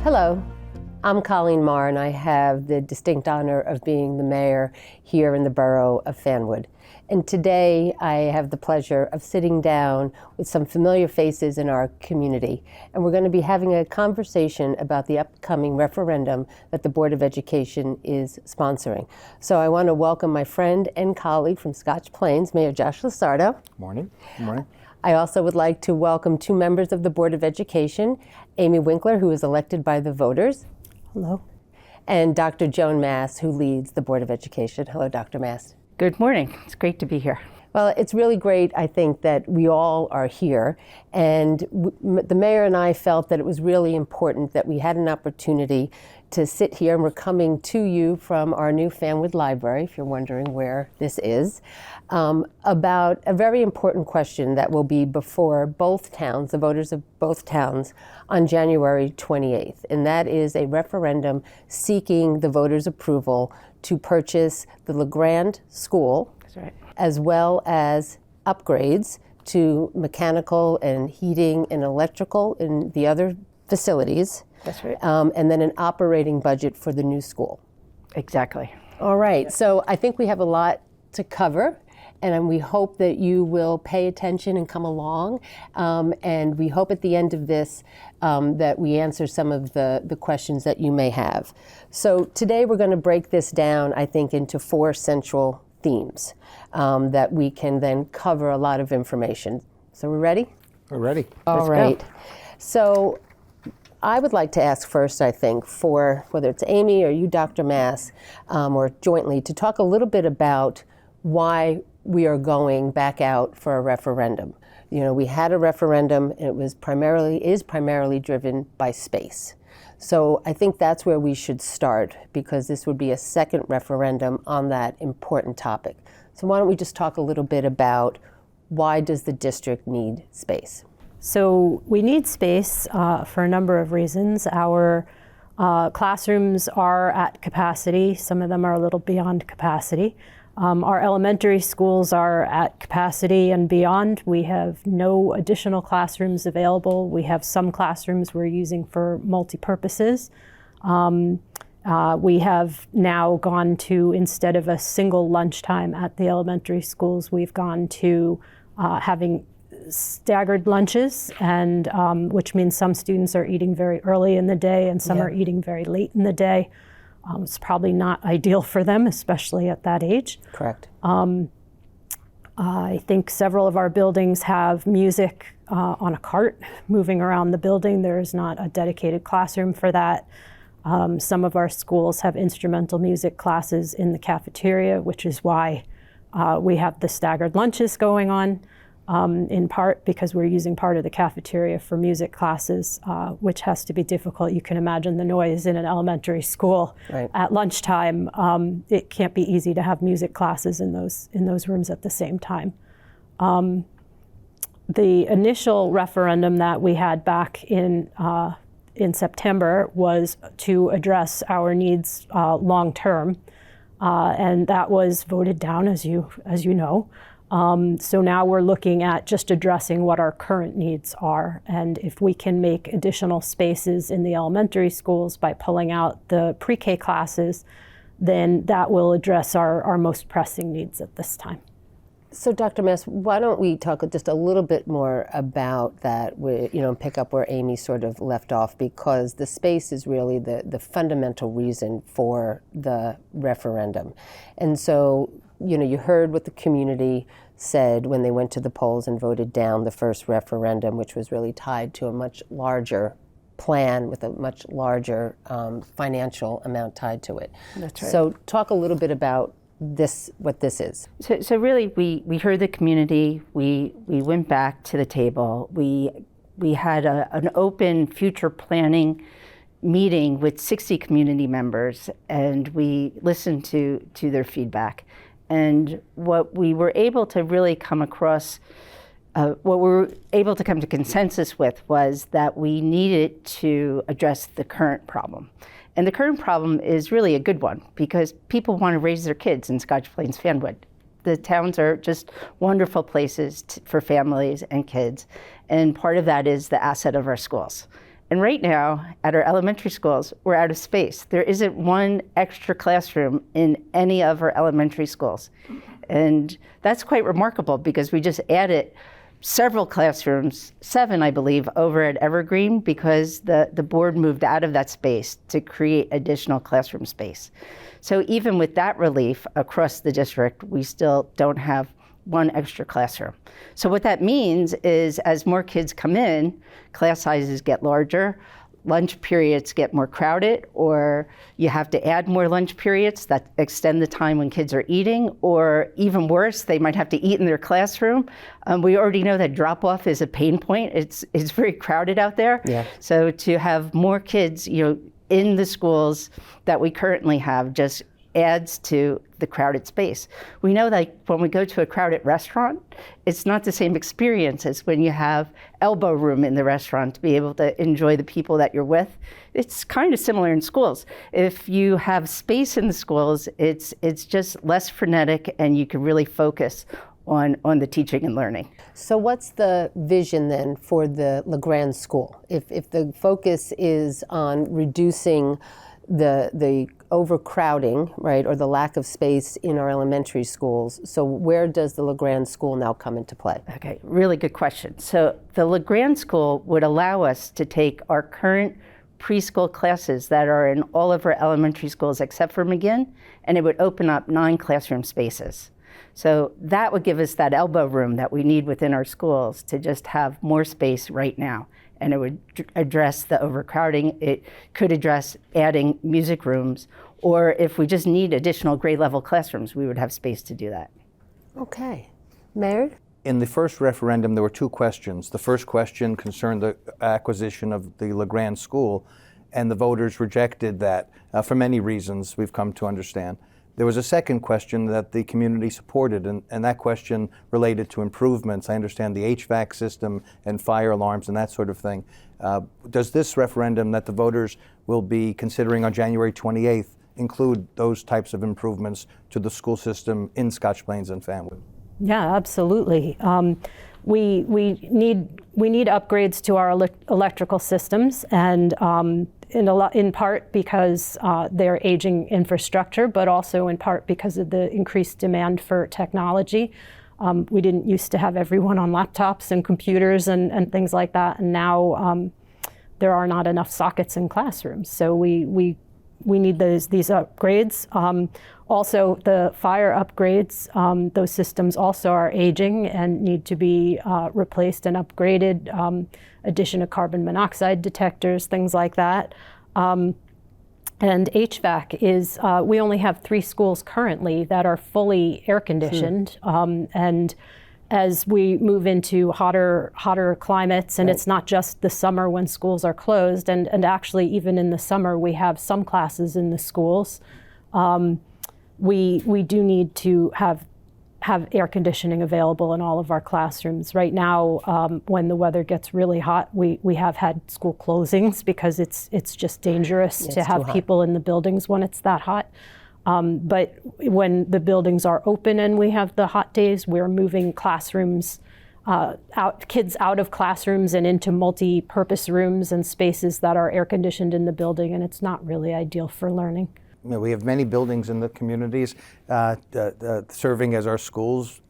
Hello, I'm Colleen Marr, and I have the distinct honor of being the mayor here in the borough of Fanwood. And today I have the pleasure of sitting down with some familiar faces in our community. And we're going to be having a conversation about the upcoming referendum that the Board of Education is sponsoring. So I want to welcome my friend and colleague from Scotch Plains, Mayor Josh Lusardo. Morning. Good morning. I also would like to welcome two members of the Board of Education, Amy Winkler, who is elected by the voters. Hello. And Dr. Joan Mass, who leads the Board of Education. Hello, Dr. Mass. Good morning. It's great to be here. Well, it's really great, I think, that we all are here. And the mayor and I felt that it was really important that we had an opportunity to sit here, and we're coming to you from our new Fanwood Library, if you're wondering where this is, about a very important question that will be before both towns, the voters of both towns, on January 28th. And that is a referendum seeking the voters' approval to purchase the Grande school, That's right, as well as upgrades to mechanical and heating and electrical in the other facilities. That's right. And then an operating budget for the new school. Exactly. All right, so I think we have a lot to cover, and we hope that you will pay attention and come along. And we hope at the end of this that we answer some of the questions that you may have. So today we're going to break this down, I think, into four central themes that we can then cover a lot of information. So we're ready? We're ready. All right. So I would like to ask first, I think, for whether it's Amy or you, Dr. Mass, or jointly, to talk a little bit about why we are going back out for a referendum. You know, we had a referendum, and it was primarily driven by space. So I think that's where we should start, because this would be a second referendum on that important topic. So why don't we just talk a little bit about why does the district need space? So we need space for a number of reasons. Our classrooms are at capacity. Some of them are a little beyond capacity. Our elementary schools are at capacity and beyond. We have no additional classrooms available. We have some classrooms we're using for multi-purposes. We have now gone to, instead of a single lunchtime at the elementary schools, we've gone to having staggered lunches, and which means some students are eating very early in the day and some are eating very late in the day. It's probably not ideal for them, especially at that age. Correct. I think several of our buildings have music on a cart moving around the building. There is not a dedicated classroom for that. Some of our schools have instrumental music classes in the cafeteria, which is why we have the staggered lunches going on. In part because we're using part of the cafeteria for music classes, which has to be difficult. You can imagine the noise in an elementary school at lunchtime. It can't be easy to have music classes in those rooms at the same time. The initial referendum that we had back in September was to address our needs long term, and that was voted down, as you know. So now we're looking at just addressing what our current needs are, and if we can make additional spaces in the elementary schools by pulling out the pre-K classes, then that will address our most pressing needs at this time. So Dr. Mass, why don't we talk just a little bit more about that, pick up where Amy sort of left off, because the space is really the fundamental reason for the referendum. And so, you heard what the community said when they went to the polls and voted down the first referendum, which was really tied to a much larger plan with a much larger financial amount tied to it. That's right. So talk a little bit about what this is. So really, we heard the community. We went back to the table. We had an open future planning meeting with 60 community members, and we listened to their feedback. And what we were able to really come across, what we were able to come to consensus with, was that we needed to address the current problem. And the current problem is really a good one, because people want to raise their kids in Scotch Plains, Fanwood. The towns are just wonderful places for families and kids. And part of that is the asset of our schools. And right now, at our elementary schools, we're out of space. There isn't one extra classroom in any of our elementary schools. And that's quite remarkable because we just added several classrooms, 7, I believe, over at Evergreen because the board moved out of that space to create additional classroom space. So even with that relief across the district, we still don't have one extra classroom. So what that means is as more kids come in, class sizes get larger, lunch periods get more crowded, or you have to add more lunch periods that extend the time when kids are eating, or even worse, they might have to eat in their classroom. We already know that drop-off is a pain point. It's very crowded out there. Yeah. So to have more kids, in the schools that we currently have just adds to the crowded space. We know that when we go to a crowded restaurant, it's not the same experience as when you have elbow room in the restaurant to be able to enjoy the people that you're with. It's kind of similar in schools. If you have space in the schools, it's just less frenetic and you can really focus on the teaching and learning. So what's the vision then for the Grande school? If the focus is on reducing the overcrowding, right, or the lack of space in our elementary schools, so where does the Grande school now come into play? Okay, really good question. So the Grande school would allow us to take our current preschool classes that are in all of our elementary schools except for McGinn, and it would open up 9 classroom spaces. So that would give us that elbow room that we need within our schools to just have more space right now. And it would address the overcrowding. It could address adding music rooms, or if we just need additional grade level classrooms, we would have space to do that. Okay. Mayor? In the first referendum, there were 2 questions. The first question concerned the acquisition of the Grande school, and the voters rejected that for many reasons we've come to understand. There was a second question that the community supported, and that question related to improvements. I understand the HVAC system and fire alarms and that sort of thing. Does this referendum that the voters will be considering on January 28th include those types of improvements to the school system in Scotch Plains and Fanwood? Yeah, absolutely. We need upgrades to our electrical systems, and in part because they're aging infrastructure, but also in part because of the increased demand for technology. We didn't used to have everyone on laptops and computers and things like that, and now there are not enough sockets in classrooms. So we need these upgrades. Also, the fire upgrades, those systems also are aging and need to be replaced and upgraded. Addition of carbon monoxide detectors, things like that. And HVAC is, we only have 3 schools currently that are fully air conditioned. And as we move into hotter climates, and it's not just the summer when schools are closed, and actually even in the summer we have some classes in the schools, we do need to have air conditioning available in all of our classrooms. Right now, when the weather gets really hot, we have had school closings because it's just dangerous to have people in the buildings when it's that hot. But when the buildings are open and we have the hot days, we're moving classrooms kids out of classrooms and into multi-purpose rooms and spaces that are air conditioned in the building, and it's not really ideal for learning. We have many buildings in the communities serving as our schools.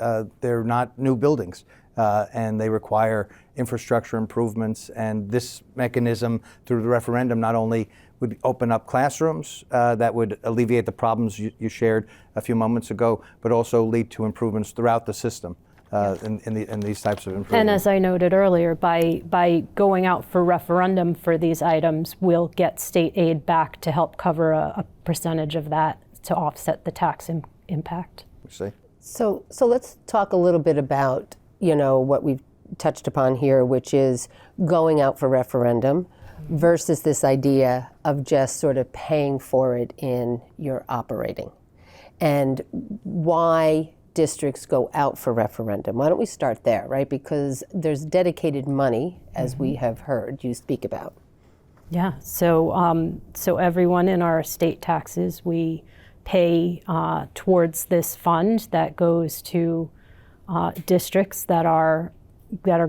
They're not new buildings, and they require infrastructure improvements. And this mechanism through the referendum not only would open up classrooms that would alleviate the problems you shared a few moments ago, but also lead to improvements throughout the system. In these types of improvements. And as I noted earlier, by going out for referendum for these items, we'll get state aid back to help cover a percentage of that to offset the tax impact. See? So let's talk a little bit about, what we've touched upon here, which is going out for referendum versus this idea of just sort of paying for it in your operating, and why districts go out for referendum. Why don't we start there, right? Because there's dedicated money, as we have heard you speak about. Yeah, so everyone in our state taxes, we pay towards this fund that goes to districts that are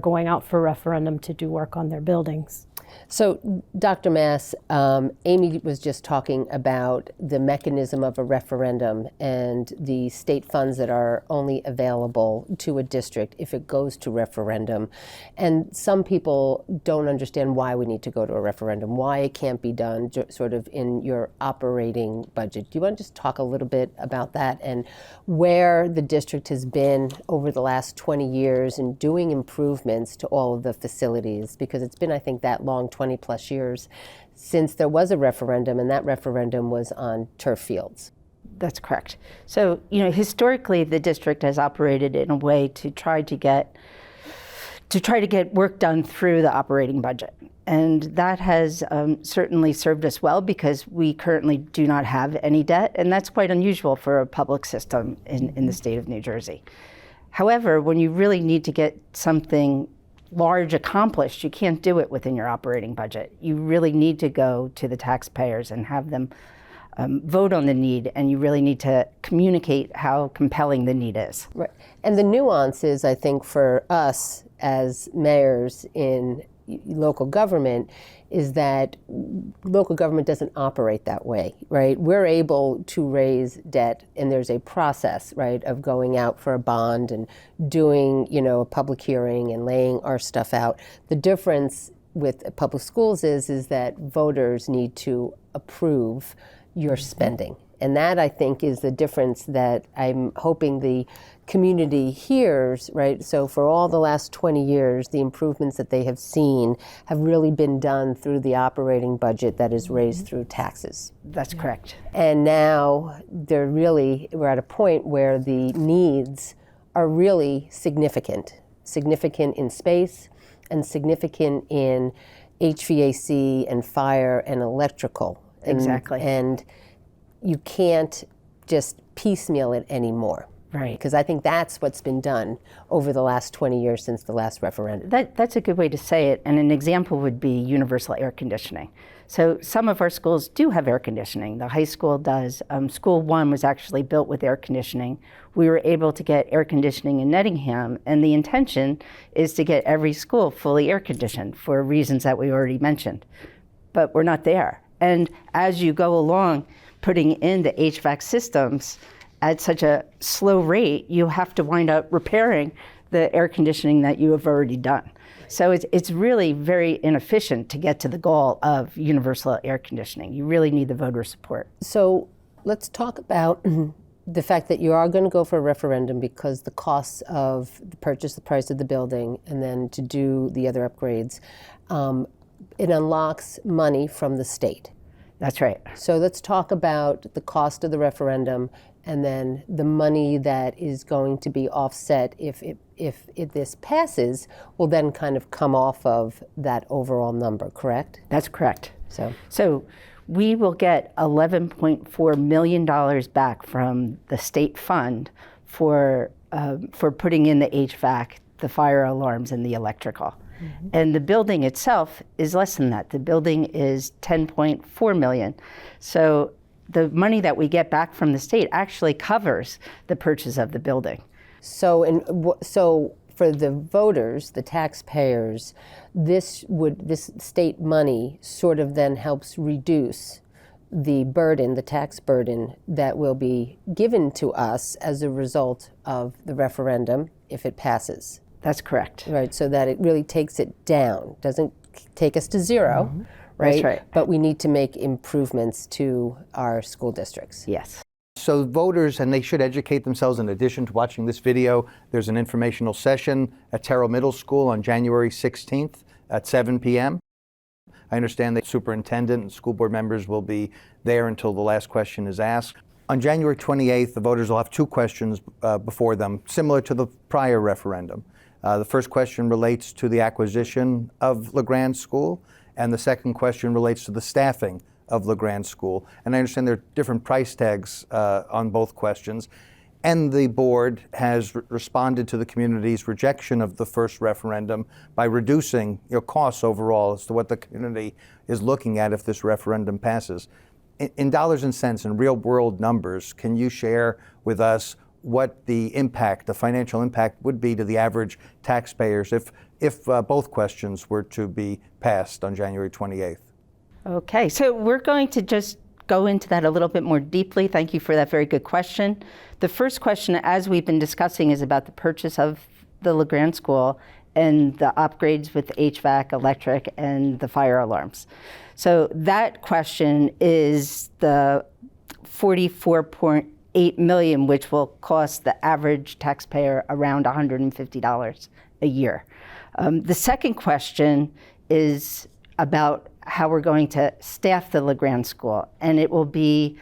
going out for referendum to do work on their buildings. So, Dr. Mass, Amy was just talking about the mechanism of a referendum and the state funds that are only available to a district if it goes to referendum. And some people don't understand why we need to go to a referendum, why it can't be done sort of in your operating budget. Do you want to just talk a little bit about that and where the district has been over the last 20 years in doing improvements to all of the facilities? Because it's been, I think, that long, 20 plus years since there was a referendum, and that referendum was on turf fields. That's correct. So, historically, the district has operated in a way to try to get work done through the operating budget. And that has certainly served us well because we currently do not have any debt, and that's quite unusual for a public system in the state of New Jersey. However, when you really need to get something large accomplished, you can't do it within your operating budget. You really need to go to the taxpayers and have them vote on the need, and you really need to communicate how compelling the need is. Right. And the nuance is, I think, for us as mayors in local government is that local government doesn't operate that way, right? We're able to raise debt, and there's a process, right, of going out for a bond and doing, a public hearing and laying our stuff out. The difference with public schools is that voters need to approve your spending. And that, I think, is the difference that I'm hoping the community hears, right? So for all the last 20 years, the improvements that they have seen have really been done through the operating budget that is raised through taxes. That's correct. And now we're at a point where the needs are really significant in space and significant in HVAC and fire and electrical. Exactly. And you can't just piecemeal it anymore. Right. Because I think that's what's been done over the last 20 years since the last referendum. That's a good way to say it. And an example would be universal air conditioning. So some of our schools do have air conditioning. The high school does. School 1 was actually built with air conditioning. We were able to get air conditioning in Nettingham, and the intention is to get every school fully air conditioned for reasons that we already mentioned. But we're not there. And as you go along putting in the HVAC systems at such a slow rate, you have to wind up repairing the air conditioning that you have already done. So it's really very inefficient to get to the goal of universal air conditioning. You really need the voter support. So let's talk about the fact that you are going to go for a referendum because the costs of the price of the building, and then to do the other upgrades, it unlocks money from the state. That's right. So let's talk about the cost of the referendum and then the money that is going to be offset if this passes will then kind of come off of that overall number, correct? That's correct. So we will get $11.4 million back from the state fund for putting in the HVAC, the fire alarms, and the electrical. Mm-hmm. And the building itself is less than that. The building is $10.4 million. So the money that we get back from the state actually covers the purchase of the building. So for the voters, the taxpayers, this state money sort of then helps reduce the burden, the tax burden that will be given to us as a result of the referendum if it passes. That's correct. Right, so that it really takes it down, doesn't take us to zero, mm-hmm. right? That's right. But we need to make improvements to our school districts. Yes. So voters, and they should educate themselves in addition to watching this video, there's an informational session at Terrell Middle School on January 16th at 7 p.m. I understand the superintendent and school board members will be there until the last question is asked. On January 28th, the voters will have two questions before them, similar to the prior referendum. The first question relates to the acquisition of Grande School, and the second question relates to the staffing of Grande School. And I understand there are different price tags on both questions. And the board has responded to the community's rejection of the first referendum by reducing costs overall as to what the community is looking at if this referendum passes. In dollars and cents and real world numbers, can you share with us what the impact, the financial impact would be to the average taxpayers if if both questions were to be passed on January 28th. Okay, so we're going to just go into that a little bit more deeply. Thank you for that very good question. The first question, as we've been discussing, is about the purchase of the LeGrand School and the upgrades with HVAC, electric, and the fire alarms. So that question is the $44.8 million, which will cost the average taxpayer around $150 a year. The second question is about how we're going to staff the LeGrand School, and it will be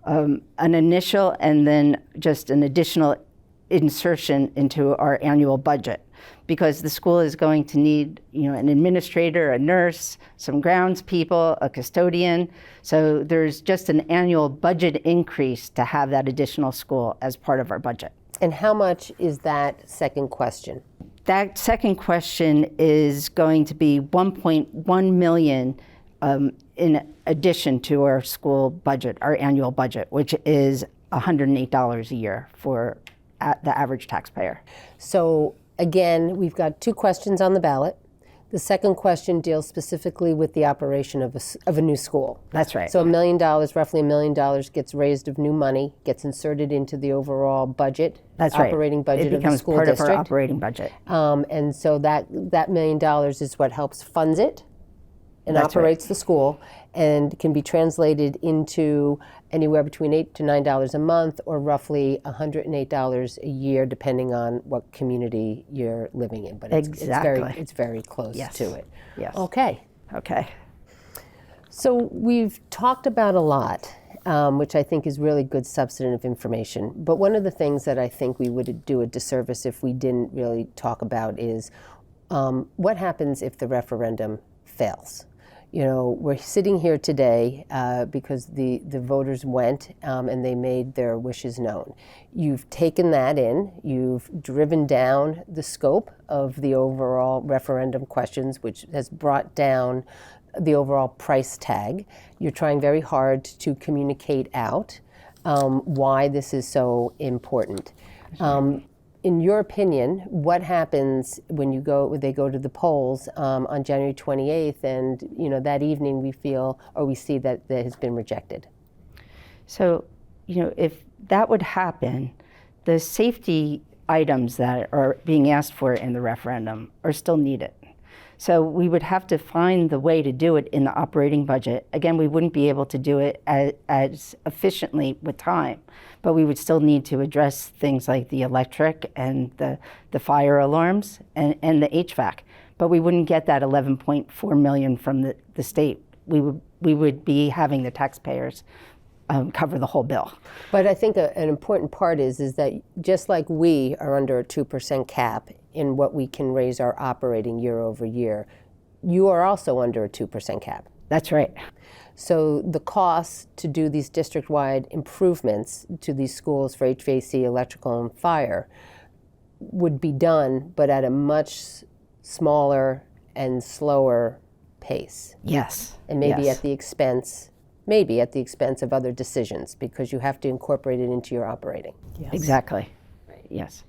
an initial and then just an additional insertion into our annual budget, because the school is going to need, an administrator, a nurse, some grounds people, a custodian. So there's just an annual budget increase to have that additional school as part of our budget. And how much is that second question? That second question is going to be $1.1 million in addition to our school budget, our annual budget, which is $108 a year for the average taxpayer. So again, we've got two questions on the ballot. The second question deals specifically with the operation of a new school. That's right. So $1 million, roughly $1 million, gets raised of new money, gets inserted into the overall budget, That's right. operating budget of the school It becomes part district. of our operating budget. And so that $1 million is what helps funds it and That's right. operates the school, and can be translated into anywhere between $8 to $9 a month, or roughly $108 a year, depending on what community you're living in. But Exactly. it's very close Yes. to it. Yes. Okay. Okay. So we've talked about a lot, which I think is really good substantive information. But one of the things that I think we would do a disservice if we didn't really talk about is what happens if the referendum fails. We're sitting here today because the voters went and they made their wishes known. You've taken that in, you've driven down the scope of the overall referendum questions, which has brought down the overall price tag. You're trying very hard to communicate out why this is so important. In your opinion, what happens when they go to the polls on January 28th, and that evening we see that has been rejected? So, if that would happen, the safety items that are being asked for in the referendum are still needed. So we would have to find the way to do it in the operating budget. Again, we wouldn't be able to do it as efficiently with time, but we would still need to address things like the electric and the fire alarms and the HVAC. But we wouldn't get that $11.4 million from the state. We would be having the taxpayers cover the whole bill. But I think an important part is that just like we are under a 2% cap in what we can raise our operating year over year, you are also under a 2% cap. That's right. So the cost to do these district-wide improvements to these schools for HVAC, electrical, and fire would be done, but at a much smaller and slower pace. Yes. And maybe yes. at the expense of other decisions, because you have to incorporate it into your operating. Yes. Exactly. Yes.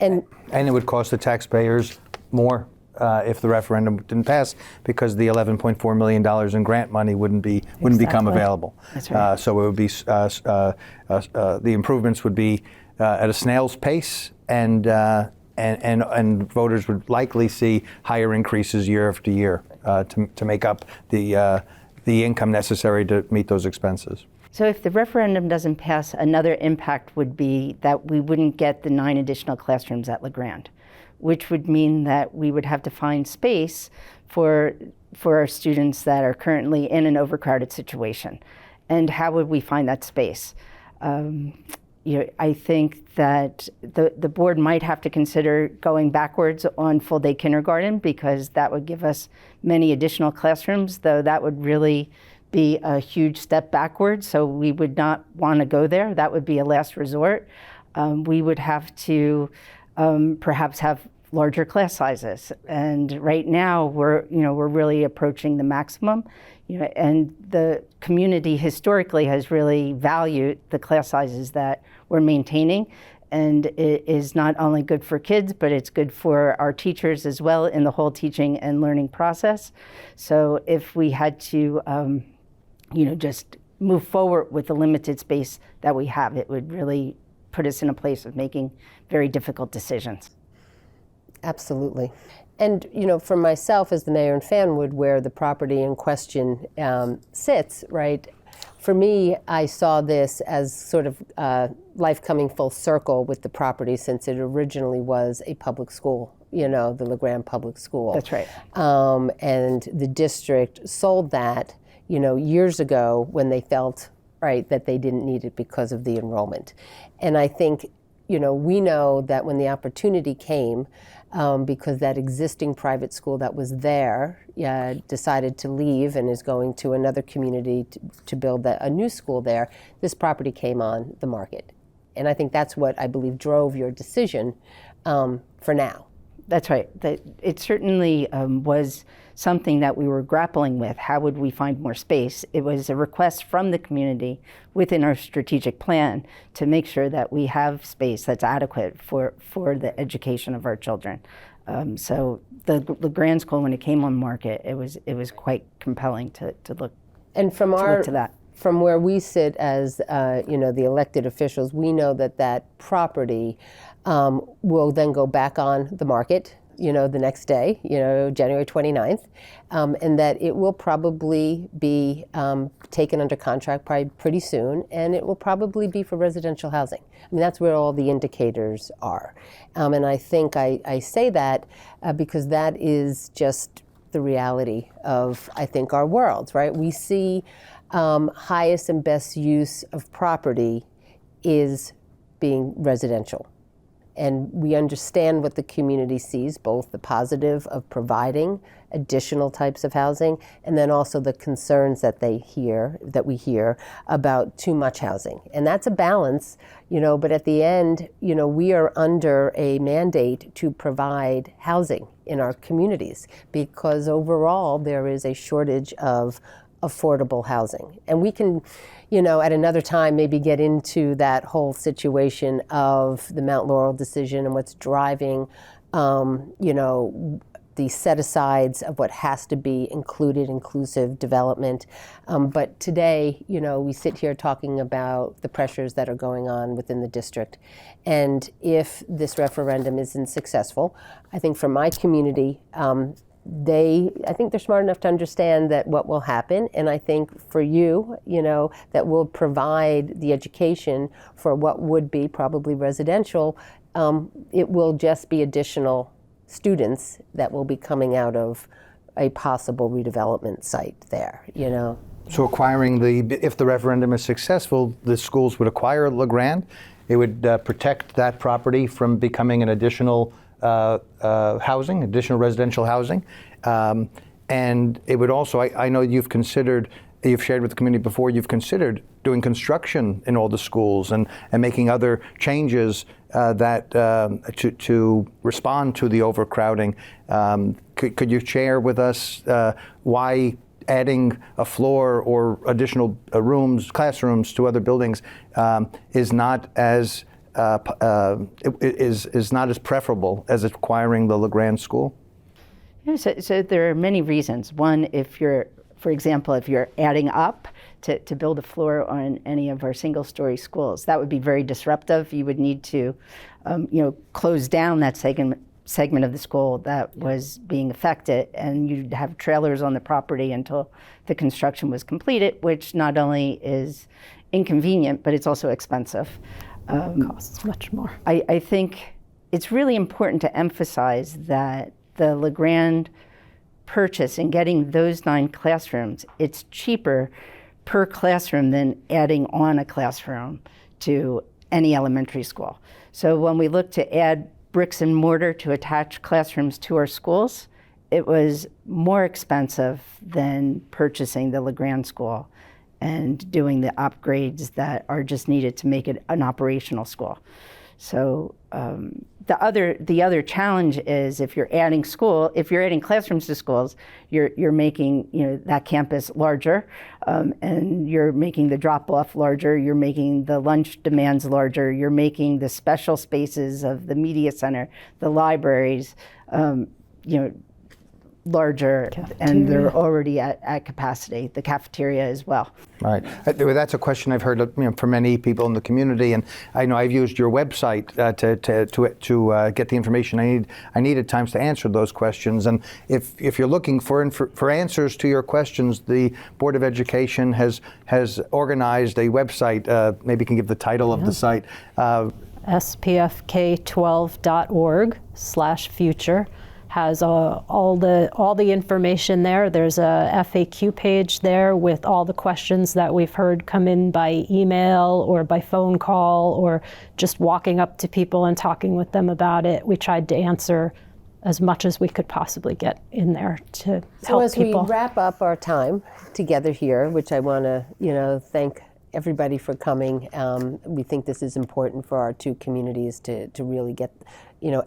And And it would cost the taxpayers more if the referendum didn't pass, because the $11.4 million in grant money wouldn't become available. That's right. So it would be the improvements would be at a snail's pace, and voters would likely see higher increases year after year to make up the income necessary to meet those expenses. So if the referendum doesn't pass, another impact would be that we wouldn't get the 9 additional classrooms at LeGrand, which would mean that we would have to find space for our students that are currently in an overcrowded situation. And how would we find that space? I think that the board might have to consider going backwards on full-day kindergarten, because that would give us many additional classrooms, though that would really be a huge step backwards, so we would not want to go there. That would be a last resort. We would have to perhaps have larger class sizes, and right now we're really approaching the maximum, and the community historically has really valued the class sizes that we're maintaining, and it is not only good for kids, but it's good for our teachers as well in the whole teaching and learning process. So if we had to, just move forward with the limited space that we have, it would really put us in a place of making very difficult decisions. Absolutely. And, for myself as the mayor in Fanwood, where the property in question sits, right, for me, I saw this as sort of life coming full circle with the property, since it originally was a public school, the LeGrande Public School. That's right. And the district sold that, years ago when they felt, right, that they didn't need it because of the enrollment. And I think, we know that when the opportunity came, because that existing private school that was there decided to leave and is going to another community to build a new school there, this property came on the market. And I think that's what I believe drove your decision for now. That's right. It certainly was something that we were grappling with. How would we find more space? It was a request from the community within our strategic plan to make sure that we have space that's adequate for the education of our children. So the Grande School, when it came on market, it was quite compelling to look. And from look to that. From where we sit as the elected officials, we know that property will then go back on the market, the next day, January 29th, and that it will probably be taken under contract pretty soon, and it will probably be for residential housing. I mean, that's where all the indicators are. And I think I say that because that is just the reality of, I think, our world, right? We see highest and best use of property is being residential. And we understand what the community sees, both the positive of providing additional types of housing, and then also the concerns that we hear about too much housing. And that's a balance, but at the end, we are under a mandate to provide housing in our communities, because overall there is a shortage of affordable housing. And we can, at another time maybe get into that whole situation of the Mount Laurel decision and what's driving, the set-asides of what has to be inclusive development. But today, we sit here talking about the pressures that are going on within the district. And if this referendum isn't successful, I think for my community, I think they're smart enough to understand that what will happen, and I think for you, that will provide the education for what would be probably residential, it will just be additional students that will be coming out of a possible redevelopment site there, So if the referendum is successful, the schools would acquire LeGrande. It would protect that property from becoming an additional additional residential housing. And it would also, I know you've shared with the community before, you've considered doing construction in all the schools and making other changes to respond to the overcrowding. Could you share with us why adding a floor or additional classrooms to other buildings is not as preferable as acquiring the LeGrande School? So there are many reasons. One, for example, if you're adding up to build a floor on any of our single-story schools, that would be very disruptive. You would need to, close down that segment of the school that was being affected, and you'd have trailers on the property until the construction was completed, which not only is inconvenient, but it's also expensive. Costs much more. I think it's really important to emphasize that the LeGrande purchase and getting those 9 classrooms, it's cheaper per classroom than adding on a classroom to any elementary school. So when we look to add bricks and mortar to attach classrooms to our schools, it was more expensive than purchasing the LeGrande School and doing the upgrades that are just needed to make it an operational school. So the other challenge is if you're adding classrooms to schools, you're making that campus larger, and you're making the drop-off larger, you're making the lunch demands larger, you're making the special spaces of the media center, the libraries, larger, and they're already at capacity, the cafeteria as well. Right. That's a question I've heard from many people in the community, and I know I've used your website to get the information I need at times to answer those questions. And if you're looking for answers to your questions, the Board of Education has organized a website. Maybe you can give the title of the site. spfk12.org/future. Has all the information there. There's a FAQ page there with all the questions that we've heard come in by email or by phone call or just walking up to people and talking with them about it. We tried to answer as much as we could possibly get in there to help people. So as we wrap up our time together here, which I want to thank everybody for coming. We think this is important for our two communities to really get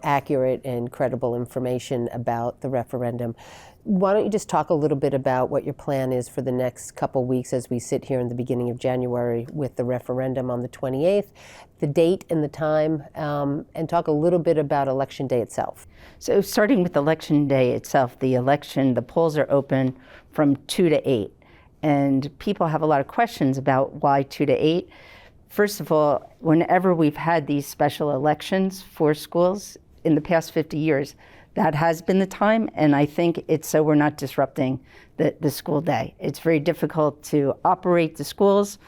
accurate and credible information about the referendum. Why don't you just talk a little bit about what your plan is for the next couple weeks as we sit here in the beginning of January with the referendum on the 28th, the date and the time, and talk a little bit about Election Day itself. So starting with Election Day itself, the polls are open from 2 to 8. And people have a lot of questions about why 2 to 8. First of all, whenever we've had these special elections for schools in the past 50 years, that has been the time, and I think it's so we're not disrupting the school day. It's very difficult to operate the schools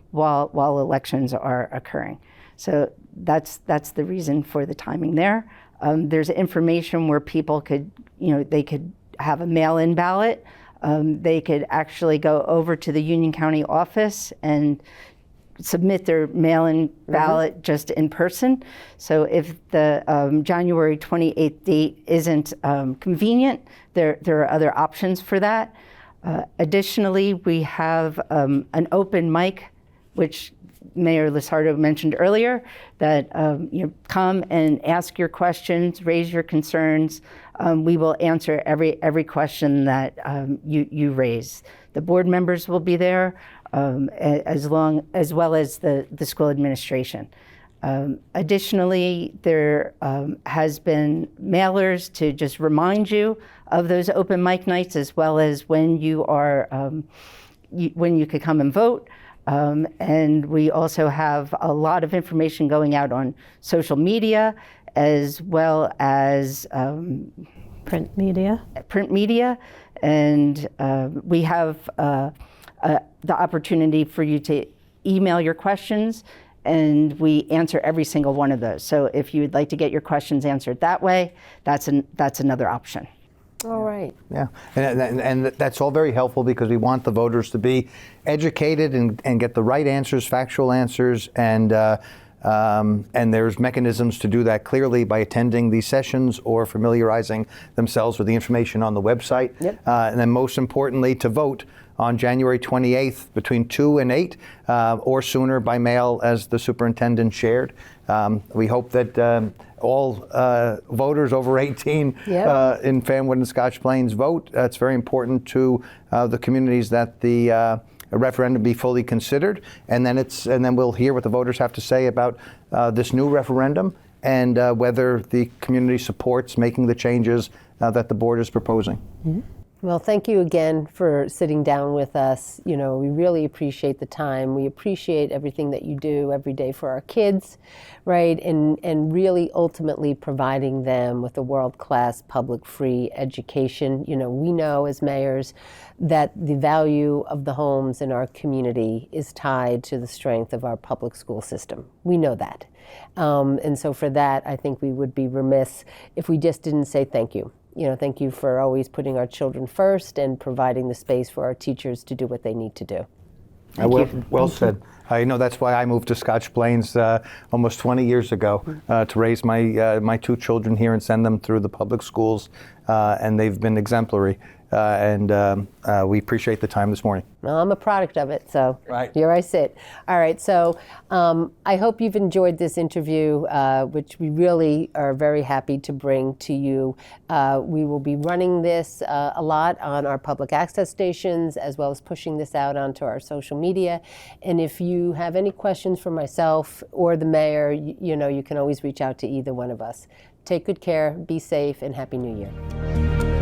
while elections are occurring. So that's the reason for the timing there. There's information where people could, they could have a mail-in ballot. They could actually go over to the Union County office and submit their mail-in ballot just in person. So if the January 28th date isn't convenient, there are other options for that. Additionally, we have an open mic, which Mayor Lizardo mentioned earlier, that come and ask your questions, raise your concerns. We will answer every question that you raise. The board members will be there, as well as the school administration. Additionally, there has been mailers to just remind you of those open mic nights, as well as when you could come and vote. And we also have a lot of information going out on social media, as well as print media. And we have the opportunity for you to email your questions, and we answer every single one of those. So if you would like to get your questions answered that way, that's another option. All right. Yeah, and that's all very helpful because we want the voters to be educated and get the right answers, factual answers, and there's mechanisms to do that clearly by attending these sessions or familiarizing themselves with the information on the website. Yep. And then most importantly, to vote on January 28th between 2 and 8 or sooner by mail, as the superintendent shared. We hope that all voters over 18 in Fanwood and Scotch Plains vote. It's very important to the communities that the referendum be fully considered, and then we'll hear what the voters have to say about this new referendum and whether the community supports making the changes that the board is proposing. Mm-hmm. Well, thank you again for sitting down with us. We really appreciate the time. We appreciate everything that you do every day for our kids, right? And really ultimately providing them with a world-class public free education. We know as mayors that the value of the homes in our community is tied to the strength of our public school system. We know that. And so for that, I think we would be remiss if we just didn't say thank you. Thank you for always putting our children first and providing the space for our teachers to do what they need to do. Well said. I know that's why I moved to Scotch Plains almost 20 years ago to raise my two children here and send them through the public schools, and they've been exemplary. And we appreciate the time this morning. Well, I'm a product of it, so Right. Here I sit. All right, so I hope you've enjoyed this interview, which we really are very happy to bring to you. We will be running this a lot on our public access stations, as well as pushing this out onto our social media. And if you have any questions for myself or the mayor, you can always reach out to either one of us. Take good care, be safe, and Happy New Year.